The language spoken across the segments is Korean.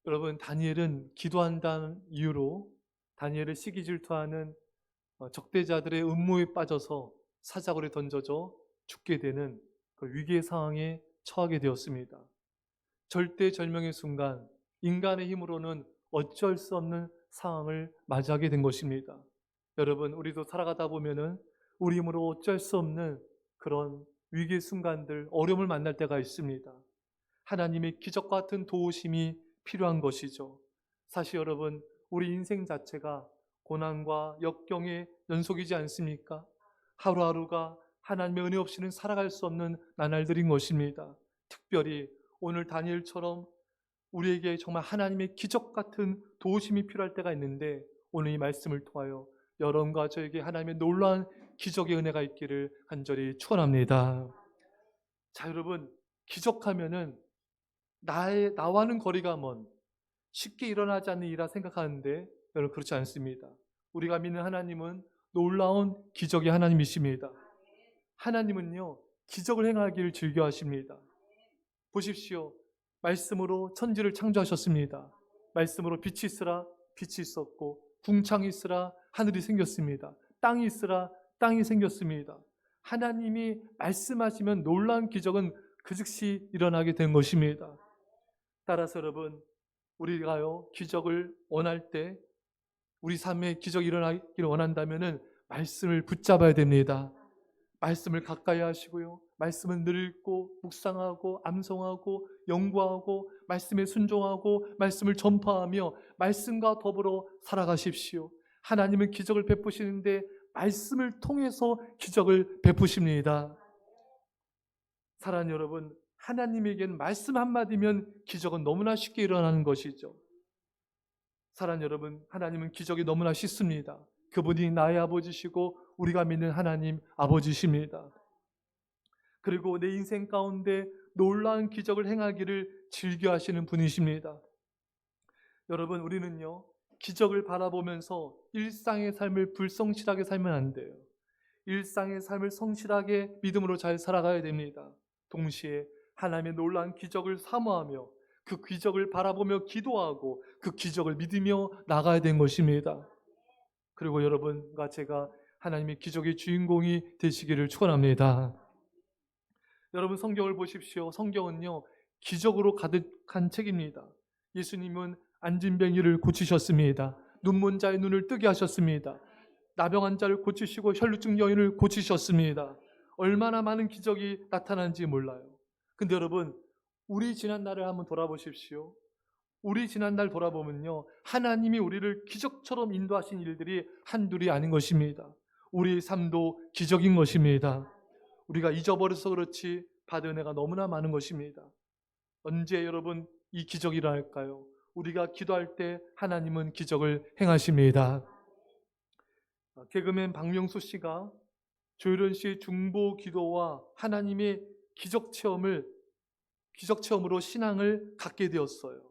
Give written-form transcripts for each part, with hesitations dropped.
여러분, 다니엘은 기도한다는 이유로 다니엘을 시기 질투하는 적대자들의 음모에 빠져서 사자굴에 던져져 죽게 되는 그 위기의 상황에 처하게 되었습니다. 절대절명의 순간 인간의 힘으로는 어쩔 수 없는 상황을 맞이하게 된 것입니다. 여러분, 우리도 살아가다 보면은 우리 힘으로 어쩔 수 없는 그런 위기의 순간들, 어려움을 만날 때가 있습니다. 하나님의 기적 같은 도우심이 필요한 것이죠. 사실 여러분, 우리 인생 자체가 고난과 역경의 연속이지 않습니까? 하루하루가 하나님의 은혜 없이는 살아갈 수 없는 나날들인 것입니다. 특별히 오늘 다니엘처럼 우리에게 정말 하나님의 기적 같은 도우심이 필요할 때가 있는데, 오늘 이 말씀을 통하여 여러분과 저에게 하나님의 놀라운 기적의 은혜가 있기를 간절히 축원합니다. 자, 여러분, 기적하면은 나와는 거리가 먼, 쉽게 일어나지 않는 일이라 생각하는데, 여러분, 그렇지 않습니다. 우리가 믿는 하나님은 놀라운 기적의 하나님이십니다. 하나님은요, 기적을 행하기를 즐겨하십니다. 보십시오. 말씀으로 천지를 창조하셨습니다. 말씀으로 빛이 있으라 빛이 있었고, 궁창이 있으라 하늘이 생겼습니다. 땅이 있으라 땅이 생겼습니다. 하나님이 말씀하시면 놀라운 기적은 그 즉시 일어나게 된 것입니다. 따라서 여러분, 우리가요, 기적을 원할 때, 우리 삶에 기적이 일어나기를 원한다면은 말씀을 붙잡아야 됩니다. 말씀을 가까이 하시고요, 말씀은 늘 읽고 묵상하고 암송하고 연구하고 말씀에 순종하고 말씀을 전파하며 말씀과 더불어 살아가십시오. 하나님은 기적을 베푸시는데 말씀을 통해서 기적을 베푸십니다. 사랑하는 여러분, 하나님에게는 말씀 한마디면 기적은 너무나 쉽게 일어나는 것이죠. 사랑하는 여러분, 하나님은 기적이 너무나 쉽습니다. 그분이 나의 아버지시고 우리가 믿는 하나님 아버지십니다. 그리고 내 인생 가운데 놀라운 기적을 행하기를 즐겨하시는 분이십니다. 여러분, 우리는요, 기적을 바라보면서 일상의 삶을 불성실하게 살면 안 돼요. 일상의 삶을 성실하게 믿음으로 잘 살아가야 됩니다. 동시에 하나님의 놀라운 기적을 사모하며 그 기적을 바라보며 기도하고 그 기적을 믿으며 나가야 되는 것입니다. 그리고 여러분과 제가 하나님의 기적의 주인공이 되시기를 축원합니다. 여러분, 성경을 보십시오. 성경은요, 기적으로 가득한 책입니다. 예수님은 안진뱅이를 고치셨습니다. 눈먼 자의 눈을 뜨게 하셨습니다. 나병한 자를 고치시고 혈루증 여인을 고치셨습니다. 얼마나 많은 기적이 나타난지 몰라요. 근데 여러분, 우리 지난날을 한번 돌아보십시오. 우리 지난날 돌아보면요, 하나님이 우리를 기적처럼 인도하신 일들이 한둘이 아닌 것입니다. 우리의 삶도 기적인 것입니다. 우리가 잊어버려서 그렇지 받은 은혜가 너무나 많은 것입니다. 언제 여러분 이 기적이 일어날까요? 우리가 기도할 때 하나님은 기적을 행하십니다. 개그맨 박명수 씨가 조혜련 씨의 중보 기도와 하나님의 기적 체험으로 신앙을 갖게 되었어요.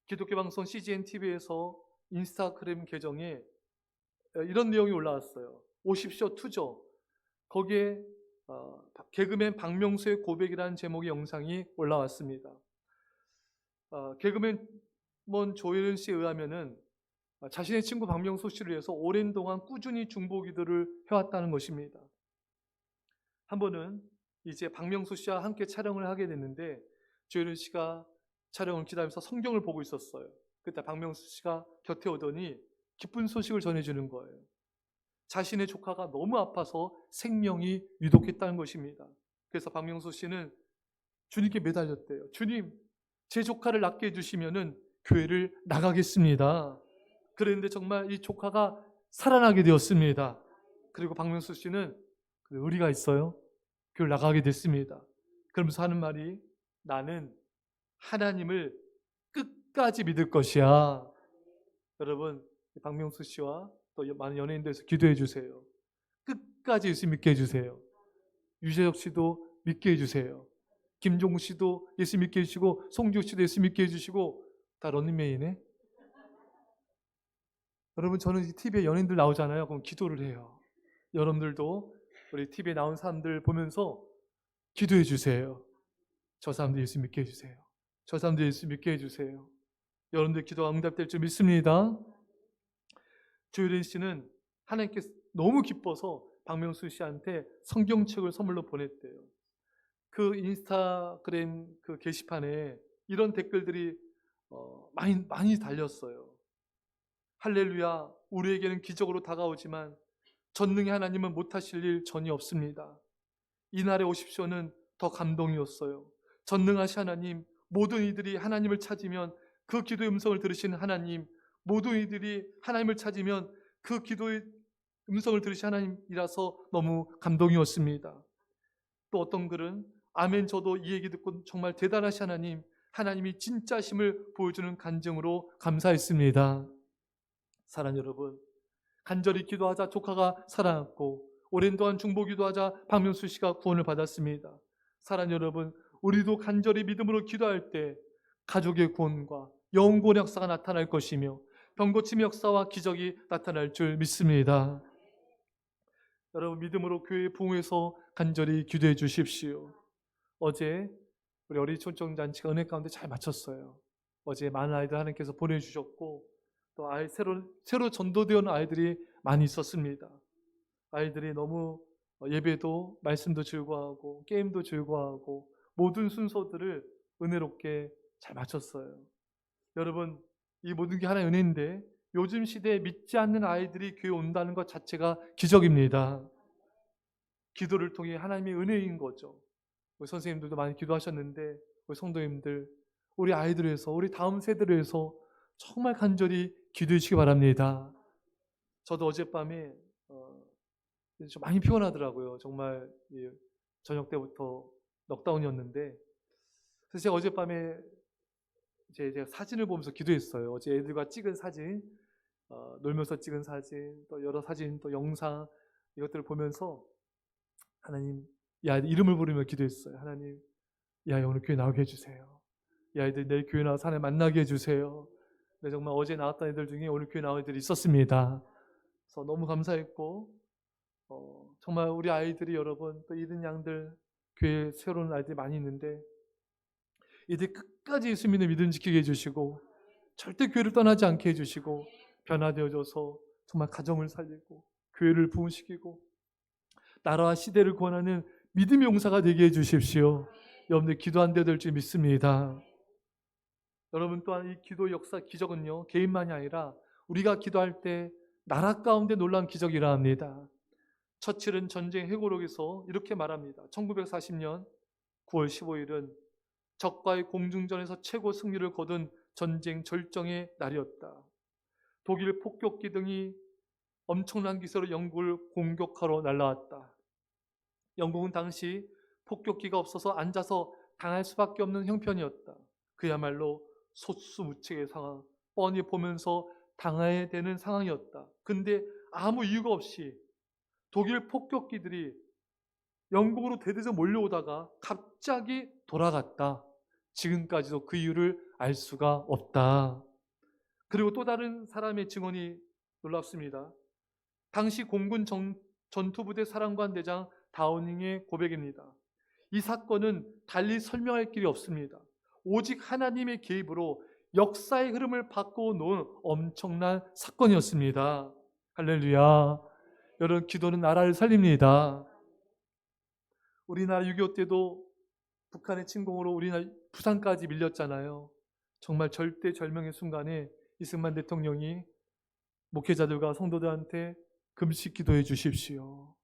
기독교 방송 CGN TV에서 인스타그램 계정에 이런 내용이 올라왔어요. 오십시오 투죠. 거기에 개그맨 박명수의 고백이라는 제목의 영상이 올라왔습니다. 개그맨 조혜련 씨에 의하면은 자신의 친구 박명수 씨를 위해서 오랜 동안 꾸준히 중보 기도를 해왔다는 것입니다. 한 번은 이제 박명수 씨와 함께 촬영을 하게 됐는데, 조혜련 씨가 촬영을 기다리면서 성경을 보고 있었어요. 그때 박명수 씨가 곁에 오더니 기쁜 소식을 전해주는 거예요. 자신의 조카가 너무 아파서 생명이 위독했다는 것입니다. 그래서 박명수 씨는 주님께 매달렸대요. 주님, 제 조카를 낫게 해주시면은 교회를 나가겠습니다. 그랬는데 정말 이 조카가 살아나게 되었습니다. 그리고 박명수 씨는 의리가 있어요. 교회를 나가게 됐습니다. 그러면서 하는 말이, 나는 하나님을 끝까지 믿을 것이야. 여러분, 박명수 씨와 또 많은 연예인들에서 기도해 주세요. 끝까지 예수 믿게 해주세요. 유재석 씨도 믿게 해주세요. 김종우 씨도 예수 믿게 해주시고, 송지호 씨도 예수 믿게 해주시고, 다 런닝맨이네. 여러분, 저는 TV에 연예인들 나오잖아요. 그럼 기도를 해요. 여러분들도 우리 TV에 나온 사람들 보면서 기도해 주세요. 저 사람들 예수 믿게 해주세요. 저 사람들 예수 믿게 해주세요. 여러분들 기도가 응답될 줄 믿습니다. 조유린 씨는 하나님께서 너무 기뻐서 박명수 씨한테 성경책을 선물로 보냈대요. 그 인스타그램 그 게시판에 이런 댓글들이 많이 달렸어요. 할렐루야, 우리에게는 기적으로 다가오지만 전능의 하나님은 못하실 일 전혀 없습니다. 이날에 오십시오는 더 감동이었어요. 전능하신 하나님, 모든 이들이 하나님을 찾으면 그 기도의 음성을 들으시는 하나님, 모든 이들이 하나님을 찾으면 그 기도의 음성을 들으신 하나님이라서 너무 감동이었습니다. 또 어떤 글은 아멘, 저도 이 얘기 듣고 정말 대단하신 하나님, 하나님이 진짜심을 보여주는 간증으로 감사했습니다. 사랑하는 여러분, 간절히 기도하자 조카가 살아났고 오랜 동안 중보 기도하자 박명수 씨가 구원을 받았습니다. 사랑하는 여러분, 우리도 간절히 믿음으로 기도할 때 가족의 구원과 영혼 구원의 역사가 나타날 것이며 병고침의 역사와 기적이 나타날 줄 믿습니다. 여러분, 믿음으로 교회 부흥해서 간절히 기도해 주십시오. 어제 우리 어린이 초청잔치가 은혜 가운데 잘 마쳤어요. 어제 많은 아이들 하나님께서 보내주셨고 또 새로 전도되어 아이들이 많이 있었습니다. 아이들이 너무 예배도 말씀도 즐거워하고 게임도 즐거워하고 모든 순서들을 은혜롭게 잘 마쳤어요. 여러분, 이 모든 게 하나의 은혜인데 요즘 시대에 믿지 않는 아이들이 교회 온다는 것 자체가 기적입니다. 기도를 통해 하나님의 은혜인 거죠. 우리 선생님들도 많이 기도하셨는데 우리 성도님들, 우리 아이들을 위해서, 우리 다음 세대를 위해서 정말 간절히 기도해 주시기 바랍니다. 저도 어젯밤에 좀 많이 피곤하더라고요. 정말 저녁 때부터 넉다운이었는데 그래서 제가 어젯밤에 제가 사진을 보면서 기도했어요. 어제 애들과 찍은 사진, 놀면서 찍은 사진, 또 여러 사진, 또 영상 이것들을 보면서 하나님, 이 아이들 이름을 부르며 기도했어요. 하나님, 이 아이 오늘 교회 나오게 해주세요. 이 아이들 내일 교회 나와서 하나님 만나게 해주세요. 네, 정말 어제 나왔던 애들 중에 오늘 교회 나온 애들이 있었습니다. 그래서 너무 감사했고 정말 우리 아이들이 여러분 또 잃은 양들 교회에 새로운 아이들이 많이 있는데 이들 끝까지 예수 믿는 믿음 지키게 해주시고 절대 교회를 떠나지 않게 해주시고 변화되어져서 정말 가정을 살리고 교회를 부흥시키고 나라와 시대를 구원하는 믿음의 용사가 되게 해주십시오. 여러분들 기도한 데 될 줄 믿습니다. 여러분 또한 이 기도 역사 기적은요 개인만이 아니라 우리가 기도할 때 나라 가운데 놀라운 기적이 일어납니다. 처칠은 전쟁 회고록에서 이렇게 말합니다. 1940년 9월 15일은 적과의 공중전에서 최고 승리를 거둔 전쟁 절정의 날이었다. 독일 폭격기 등이 엄청난 기세로 영국을 공격하러 날아왔다. 영국은 당시 폭격기가 없어서 앉아서 당할 수밖에 없는 형편이었다. 그야말로 소수무책의 상황, 뻔히 보면서 당해야 되는 상황이었다. 근데 아무 이유가 없이 독일 폭격기들이 영국으로 대대적 몰려오다가 갑자기 돌아갔다. 지금까지도 그 이유를 알 수가 없다. 그리고 또 다른 사람의 증언이 놀랍습니다. 당시 공군 전투부대 사령관 대장 다우닝의 고백입니다. 이 사건은 달리 설명할 길이 없습니다. 오직 하나님의 개입으로 역사의 흐름을 바꿔 놓은 엄청난 사건이었습니다. 할렐루야. 여러분, 기도는 나라를 살립니다. 우리나라 6.25 때도 북한의 침공으로 우리나라 부산까지 밀렸잖아요. 정말 절대절명의 순간에 이승만 대통령이 목회자들과 성도들한테 금식 기도해 주십시오.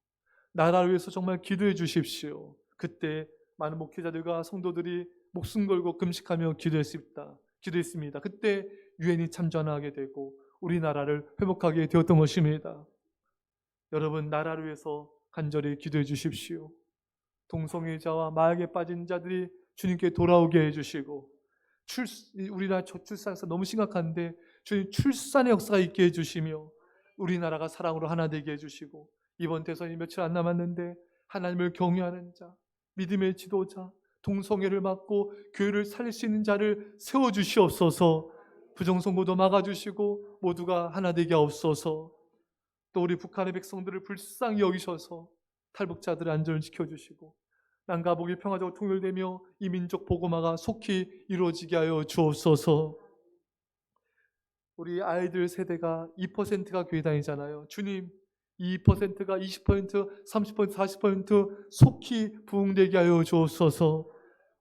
나라를 위해서 정말 기도해 주십시오. 그때 많은 목회자들과 성도들이 목숨 걸고 금식하며 기도했습니다. 그때 유엔이 참전하게 되고 우리나라를 회복하게 되었던 것입니다. 여러분, 나라를 위해서 간절히 기도해 주십시오. 동성애자와 마약에 빠진 자들이 주님께 돌아오게 해주시고 우리나라 저출산에서 너무 심각한데 주님 출산의 역사가 있게 해주시며 우리나라가 사랑으로 하나 되게 해주시고 이번 대선이 며칠 안 남았는데 하나님을 경외하는 자, 믿음의 지도자, 동성애를 막고 교회를 살릴 수 있는 자를 세워주시옵소서. 부정선거도 막아주시고 모두가 하나 되게 하옵소서. 또 우리 북한의 백성들을 불쌍히 여기셔서 탈북자들의 안전을 지켜주시고 남과 북이 평화적으로 통일되며 이 민족 복음화가 속히 이루어지게 하여 주옵소서. 우리 아이들 세대가 2%가 교회 다니잖아요. 주님, 이 2%가 20%, 30%, 40% 속히 부흥되게 하여 주옵소서.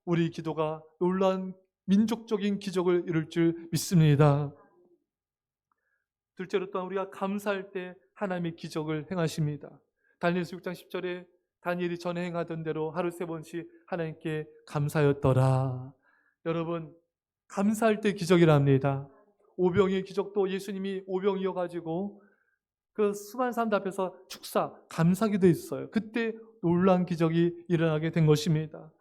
우리 기도가 놀라운 민족적인 기적을 이룰 줄 믿습니다. 둘째로 또한 우리가 감사할 때 하나님의 기적을 행하십니다. 다니엘서 6장 10절에 다니엘이 전에 행하던 대로 하루 3번씩 하나님께 감사였더라. 여러분, 감사할 때 기적이랍니다. 오병이의 기적도 예수님이 오병 이어가지고 그 수많은 사람들 앞에서 축사, 감사기도 했어요. 그때 놀라운 기적이 일어나게 된 것입니다.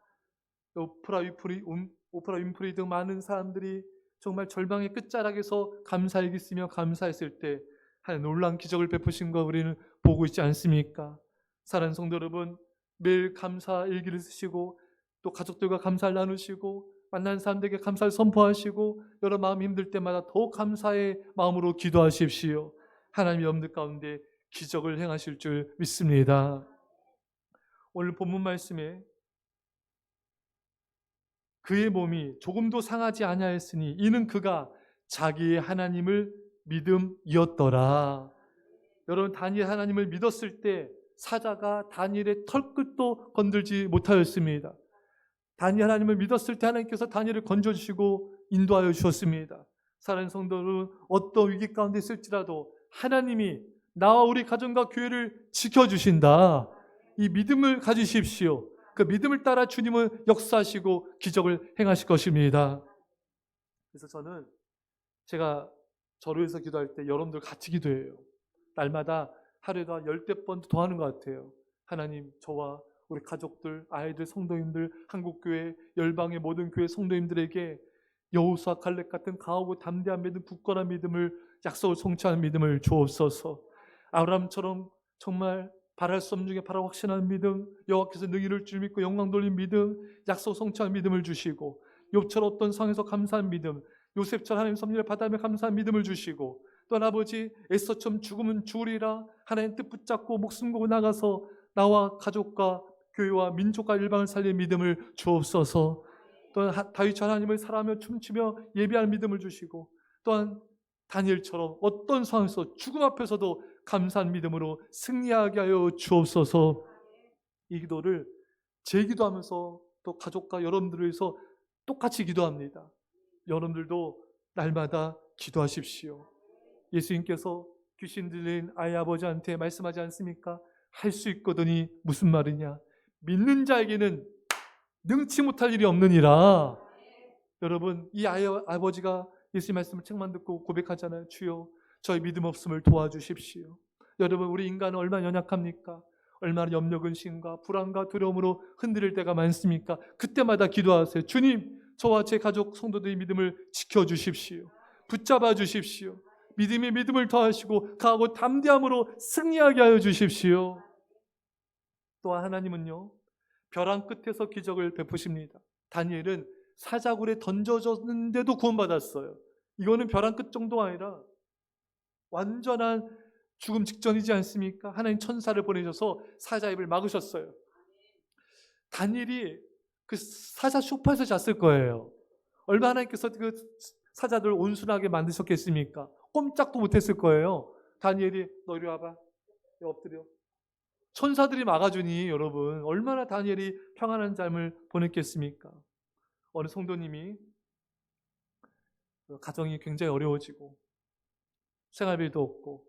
오프라 윈프리 등 많은 사람들이 정말 절망의 끝자락에서 감사일기 쓰며 감사했을 때 하나님 놀라운 기적을 베푸신 거 우리는 보고 있지 않습니까? 사랑하는 성도 여러분, 매일 감사일기를 쓰시고 또 가족들과 감사를 나누시고 만난 사람들에게 감사를 선포하시고 여러 마음 힘들 때마다 더욱 감사의 마음으로 기도하십시오. 하나님의 염두 가운데 기적을 행하실 줄 믿습니다. 오늘 본문 말씀에 그의 몸이 조금도 상하지 아니하였으니 이는 그가 자기의 하나님을 믿음이었더라. 여러분, 다니엘 하나님을 믿었을 때 사자가 다니엘의 털끝도 건들지 못하였습니다. 다니엘 하나님을 믿었을 때 하나님께서 다니엘을 건져주시고 인도하여 주셨습니다. 사랑하는 성도는 어떤 위기 가운데 있을지라도 하나님이 나와 우리 가정과 교회를 지켜주신다. 이 믿음을 가지십시오. 그 믿음을 따라 주님은 역사하시고 기적을 행하실 것입니다. 그래서 저는 제가 절호에서 기도할 때 여러분들 같이 기도해요. 날마다 하루에도 한 10번 더 하는 것 같아요. 하나님, 저와 우리 가족들, 아이들, 성도님들, 한국교회, 열방의 모든 교회 성도님들에게 여호수아 갈렙 같은 강하고 담대한 믿음, 굳건한 믿음을, 약속을 성취하는 믿음을 주옵소서. 아브라함처럼 정말 바랄 수 없는 중에 바라 확신하는 믿음, 여호와께서 능히 이룰 줄 믿고 영광 돌린 믿음, 약속 성취하는 믿음을 주시고, 욥처럼 어떤 상황에서 감사한 믿음, 요셉처럼 하나님 섭리를 받아며 감사한 믿음을 주시고, 또한 아버지 에스더처럼 죽으면 죽으리라 하나님 뜻 붙잡고 목숨 걸고 나가서 나와 가족과 교회와 민족과 일방을 살릴 믿음을 주옵소서. 또한 다윗처럼 하나님을 사랑하며 춤추며 예배할 믿음을 주시고, 또한 다니엘처럼 어떤 상황에서 죽음 앞에서도 감사한 믿음으로 승리하게 하여 주옵소서. 이 기도를 제 기도하면서 또 가족과 여러분들을 위해서 똑같이 기도합니다. 여러분들도 날마다 기도하십시오. 예수님께서 귀신 들린 아이 아버지한테 말씀하지 않습니까? 할 수 있거든이 무슨 말이냐? 믿는 자에게는 능치 못할 일이 없느니라. 여러분, 이 아이 아버지가 예수님 말씀을 책만 듣고 고백하잖아요. 주여, 저의 믿음 없음을 도와주십시오. 여러분, 우리 인간은 얼마나 연약합니까? 얼마나 염려, 근심과 불안과 두려움으로 흔들릴 때가 많습니까? 그때마다 기도하세요. 주님, 저와 제 가족 성도들의 믿음을 지켜주십시오. 붙잡아 주십시오. 믿음이 믿음을 더하시고 강하고 담대함으로 승리하게 하여 주십시오. 또한 하나님은요, 벼랑 끝에서 기적을 베푸십니다. 다니엘은 사자굴에 던져졌는데도 구원받았어요. 이거는 벼랑 끝 정도가 아니라 완전한 죽음 직전이지 않습니까? 하나님 천사를 보내셔서 사자 입을 막으셨어요. 다니엘이 그 사자 소파에서 잤을 거예요. 얼마나 하나님께서 그 사자들 온순하게 만드셨겠습니까? 꼼짝도 못했을 거예요. 다니엘이 너 이리 와봐, 엎드려. 천사들이 막아주니 여러분 얼마나 다니엘이 평안한 삶을 보냈겠습니까? 어느 성도님이 가정이 굉장히 어려워지고 생활비도 없고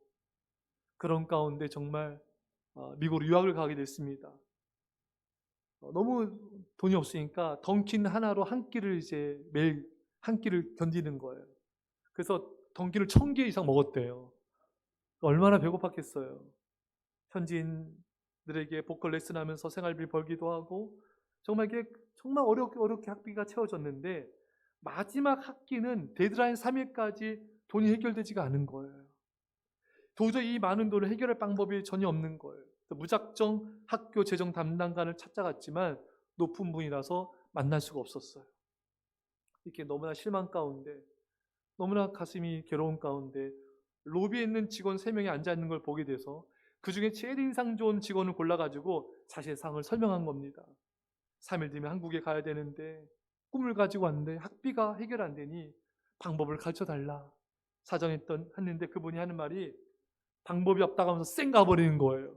그런 가운데 정말 미국으로 유학을 가게 됐습니다. 너무 돈이 없으니까 던킨 하나로 한 끼를 이제 매일 한 끼를 견디는 거예요. 그래서 던킨을 1000개 이상 먹었대요. 얼마나 배고팠겠어요. 현지인들에게 보컬 레슨하면서 생활비 벌기도 하고 정말 이게 정말 어렵게 학비가 채워졌는데 마지막 학기는 데드라인 3일까지 돈이 해결되지가 않은 거예요. 도저히 이 많은 돈을 해결할 방법이 전혀 없는 거예요. 무작정 학교 재정 담당관을 찾아갔지만 높은 분이라서 만날 수가 없었어요. 이렇게 너무나 실망 가운데 너무나 가슴이 괴로운 가운데 로비에 있는 직원 3명이 앉아있는 걸 보게 돼서 그 중에 제일 인상 좋은 직원을 골라가지고 자신의 상을 설명한 겁니다. 3일 뒤면 한국에 가야 되는데 꿈을 가지고 왔는데 학비가 해결 안 되니 방법을 가르쳐달라. 했는데 그분이 하는 말이 방법이 없다고 하면서 쌩 가버리는 거예요.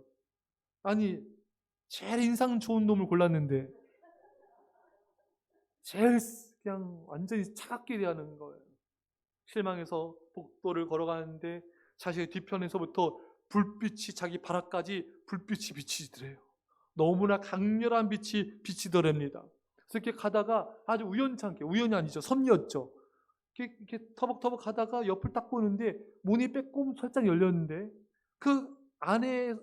아니, 제일 인상 좋은 놈을 골랐는데 제일 그냥 완전히 차갑게 대하는 거예요. 실망해서 복도를 걸어가는데 자신의 뒤편에서부터 불빛이 자기 발악까지 불빛이 비치더래요. 너무나 강렬한 빛이 비치더랍니다. 그래서 이렇게 가다가 아주 우연찮게, 우연이 아니죠, 섭리였죠. 이렇게 터벅터벅 가다가 옆을 딱 보는데 문이 빼꼼 살짝 열렸는데 그 안에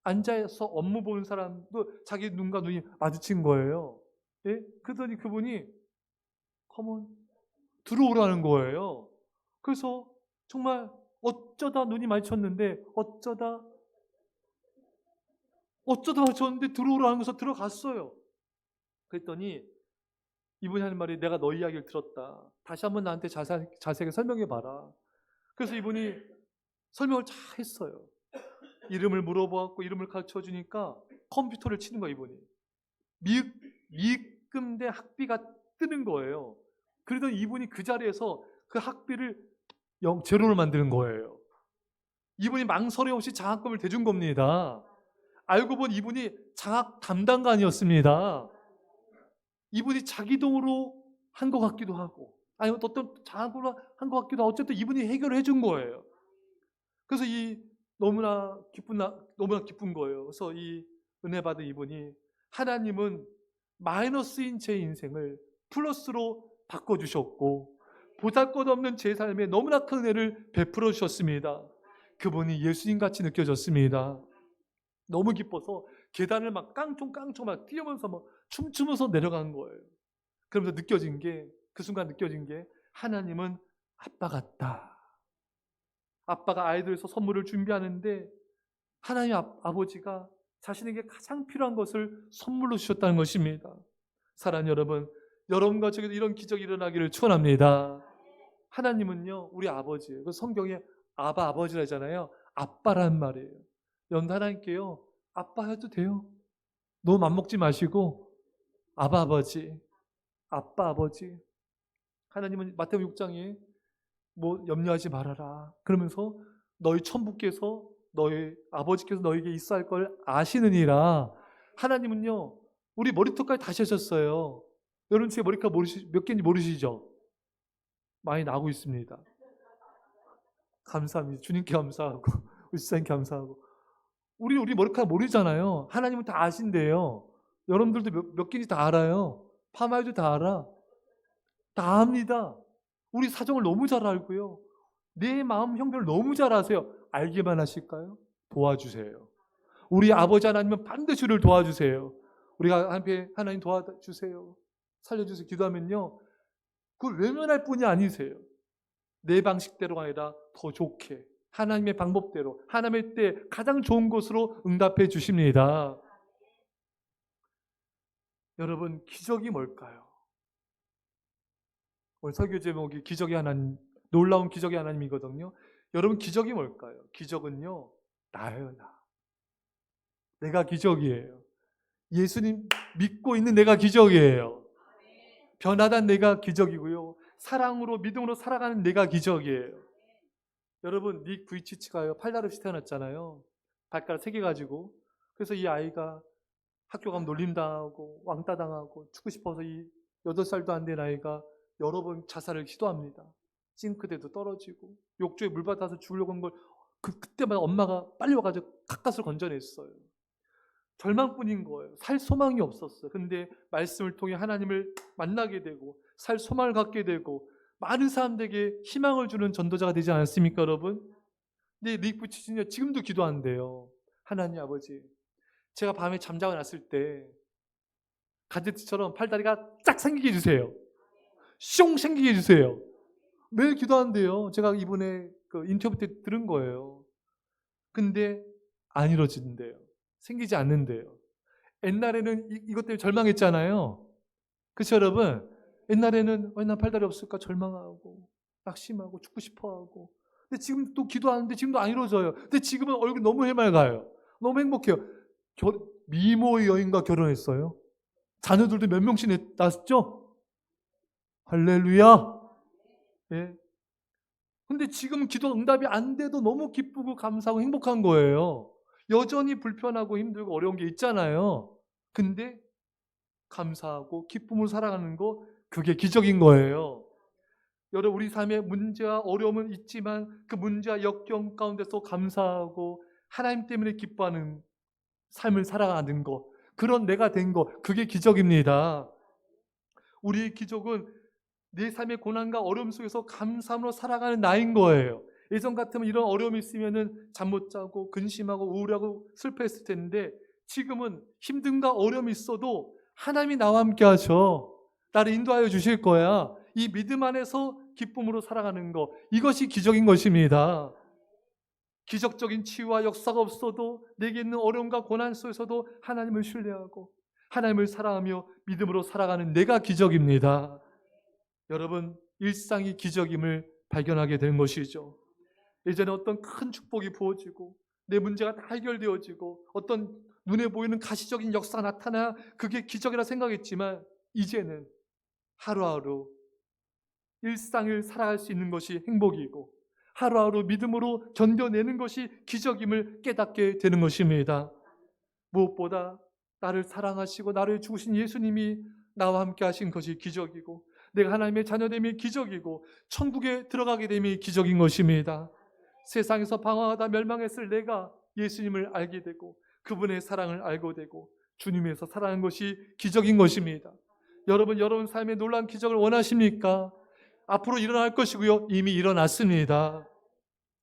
앉아서 업무 보는 사람도 자기 눈과 눈이 마주친 거예요. 예? 그러더니 그분이 컴온 들어오라는 거예요. 그래서 정말 어쩌다 눈이 마주쳤는데 어쩌다 마주쳤는데 들어오라는 거서 들어갔어요. 그랬더니 이분이 하는 말이 내가 너 이야기를 들었다. 다시 한번 나한테 자세하게 설명해 봐라. 그래서 이분이 설명을 잘 했어요. 이름을 물어보았고 이름을 가르쳐 주니까 컴퓨터를 치는 거야, 이분이. 미입금대 학비가 뜨는 거예요. 그러더니 이분이 그 자리에서 그 학비를 제로를 만드는 거예요. 이분이 망설임 없이 장학금을 대준 겁니다. 알고 보니 이분이 장학 담당관이었습니다. 이분이 자기 돈으로 한 것 같기도 하고 아니면 어떤 장학금으로 한 것 같기도 하고 어쨌든 이분이 해결을 해준 거예요. 그래서 너무나 기쁜 거예요. 그래서 이 은혜 받은 이분이 하나님은 마이너스인 제 인생을 플러스로 바꿔주셨고 보잘것없는 제 삶에 너무나 큰 은혜를 베풀어 주셨습니다. 그분이 예수님같이 느껴졌습니다. 너무 기뻐서 계단을 막 깡총 막 뛰면서 막 춤추면서 내려간 거예요. 그러면서 그 순간 느껴진 게 하나님은 아빠 같다. 아빠가 아이들에서 선물을 준비하는데 하나님 아버지가 자신에게 가장 필요한 것을 선물로 주셨다는 것입니다. 사랑하는 여러분, 여러분과 저에게도 이런 기적이 일어나기를 축원합니다. 하나님은요 우리 아버지예요. 그 성경에 아버지라 하잖아요. 아빠라는 말이에요. 여러분 하나님께요 아빠 해도 돼요. 너무 맘먹지 마시고 아버지, 아빠 아버지. 하나님은 마태복음 6장에 염려하지 말아라. 그러면서 너희 천부께서 너희 아버지께서 너에게 있어 할 걸 아시느니라. 하나님은요 우리 머리털까지 다시 하셨어요. 여러분 제 머리카락 몇 개인지 모르시죠? 많이 나고 있습니다. 감사합니다. 주님께 감사하고 우리 지사님께 감사하고 우리 머리카락 모르잖아요. 하나님은 다 아신대요. 여러분들도 몇 개인지 다 알아요. 파마해도 다 알아. 다 압니다. 우리 사정을 너무 잘 알고요. 내 마음 형편을 너무 잘 아세요. 알기만 하실까요? 도와주세요. 우리 아버지 하나님은 반드시 우리를 도와주세요. 우리가 하나님 도와주세요. 살려주세요. 기도하면요. 그걸 외면할 뿐이 아니세요. 내 방식대로가 아니라 더 좋게 하나님의 방법대로 하나님의 때 가장 좋은 것으로 응답해 주십니다. 여러분 기적이 뭘까요? 오늘 설교 제목이 기적의 하나님, 놀라운 기적의 하나님이거든요. 여러분 기적이 뭘까요? 기적은요 나예요. 내가 기적이에요. 예수님 믿고 있는 내가 기적이에요. 변화된 내가 기적이고요. 사랑으로 믿음으로 살아가는 내가 기적이에요. 여러분 닉 부이치치가요 팔다리없이 태어났잖아요. 발가락 3개 가지고. 그래서 이 아이가 학교 가면 놀림당하고 왕따 당하고 죽고 싶어서 이 8살도 안 된 아이가 여러 번 자살을 시도합니다. 싱크대도 떨어지고 욕조에 물 받아서 죽으려고 한 걸 그때마다 엄마가 빨리 와가지고 가까스로 건져냈어요. 절망뿐인 거예요. 살 소망이 없었어요. 근데 말씀을 통해 하나님을 만나게 되고 살 소망을 갖게 되고 많은 사람들에게 희망을 주는 전도자가 되지 않았습니까, 여러분? 근데 닉부치진이 지금도 기도한대요. 하나님 아버지, 제가 밤에 잠자고 났을 때 가제트처럼 팔다리가 쫙 생기게 해주세요. 숑 생기게 해주세요. 매일 기도한대요. 제가 이번에 그 인터뷰 때 들은 거예요. 근데 안 이루어진대요. 생기지 않는데요. 옛날에는 이것 때문에 절망했잖아요. 그렇죠, 여러분? 옛날에는 나 팔다리 없을까 절망하고 낙심하고 죽고 싶어하고. 근데 지금 또 기도하는데 지금도 안 이루어져요. 근데 지금은 얼굴 너무 해맑아요. 너무 행복해요. 미모의 여인과 결혼했어요. 자녀들도 몇 명씩 낳았죠? 할렐루야. 예. 근데 지금 기도 응답이 안 돼도 너무 기쁘고 감사하고 행복한 거예요. 여전히 불편하고 힘들고 어려운 게 있잖아요. 근데 감사하고 기쁨으로 살아가는 거, 그게 기적인 거예요. 여러분, 우리 삶에 문제와 어려움은 있지만 그 문제와 역경 가운데서 감사하고 하나님 때문에 기뻐하는 삶을 살아가는 거, 그런 내가 된 거, 그게 기적입니다. 우리의 기적은 내 삶의 고난과 어려움 속에서 감사함으로 살아가는 나인 거예요. 예전 같으면 이런 어려움이 있으면 잠 못 자고 근심하고 우울하고 슬퍼했을 텐데, 지금은 힘듦과 어려움이 있어도 하나님이 나와 함께 하셔. 나를 인도하여 주실 거야. 이 믿음 안에서 기쁨으로 살아가는 거, 이것이 기적인 것입니다. 기적적인 치유와 역사가 없어도 내게 있는 어려움과 고난 속에서도 하나님을 신뢰하고 하나님을 사랑하며 믿음으로 살아가는 내가 기적입니다. 여러분, 일상이 기적임을 발견하게 된 것이죠. 예전에 어떤 큰 축복이 부어지고 내 문제가 다 해결되어지고 어떤 눈에 보이는 가시적인 역사가 나타나 그게 기적이라 생각했지만, 이제는 하루하루 일상을 살아갈 수 있는 것이 행복이고 하루하루 믿음으로 견뎌내는 것이 기적임을 깨닫게 되는 것입니다. 무엇보다 나를 사랑하시고 나를 죽으신 예수님이 나와 함께 하신 것이 기적이고, 내가 하나님의 자녀됨이 기적이고, 천국에 들어가게 됨이 기적인 것입니다. 세상에서 방황하다 멸망했을 내가 예수님을 알게 되고 그분의 사랑을 알고 되고 주님에서 살아가는 것이 기적인 것입니다. 여러분 삶에 놀라운 기적을 원하십니까? 앞으로 일어날 것이고요, 이미 일어났습니다.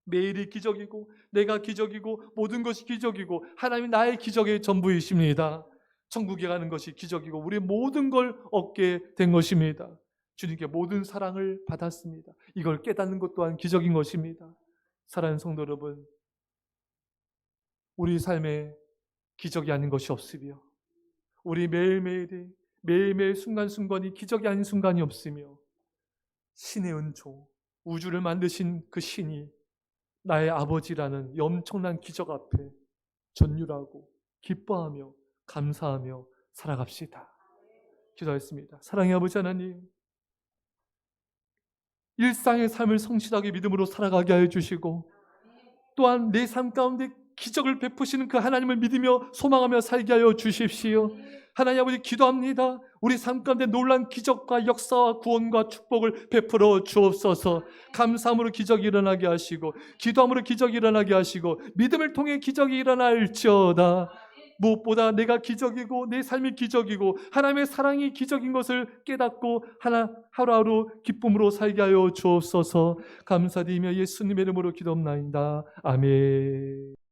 매일이 기적이고 내가 기적이고 모든 것이 기적이고 하나님이 나의 기적의 전부이십니다. 천국에 가는 것이 기적이고 우리의 모든 걸 얻게 된 것입니다. 주님께 모든 사랑을 받았습니다. 이걸 깨닫는 것 또한 기적인 것입니다. 사랑하는 성도 여러분, 우리 삶에 기적이 아닌 것이 없으며 우리 매일매일 순간순간이 기적이 아닌 순간이 없으며, 신의 은총, 우주를 만드신 그 신이 나의 아버지라는 이 엄청난 기적 앞에 전율하고 기뻐하며 감사하며 살아갑시다. 기도하겠습니다. 사랑의 아버지 하나님, 일상의 삶을 성실하게 믿음으로 살아가게 하여 주시고, 또한 내 삶 가운데 기적을 베푸시는 그 하나님을 믿으며 소망하며 살게 하여 주십시오. 하나님 아버지, 기도합니다. 우리 삶 가운데 놀란 기적과 역사와 구원과 축복을 베풀어 주옵소서. 감사함으로 기적이 일어나게 하시고 기도함으로 기적이 일어나게 하시고 믿음을 통해 기적이 일어날지어다. 무엇보다 내가 기적이고 내 삶이 기적이고 하나님의 사랑이 기적인 것을 깨닫고 하루하루 기쁨으로 살게 하여 주옵소서. 감사드리며 예수님의 이름으로 기도합나이다. 아멘.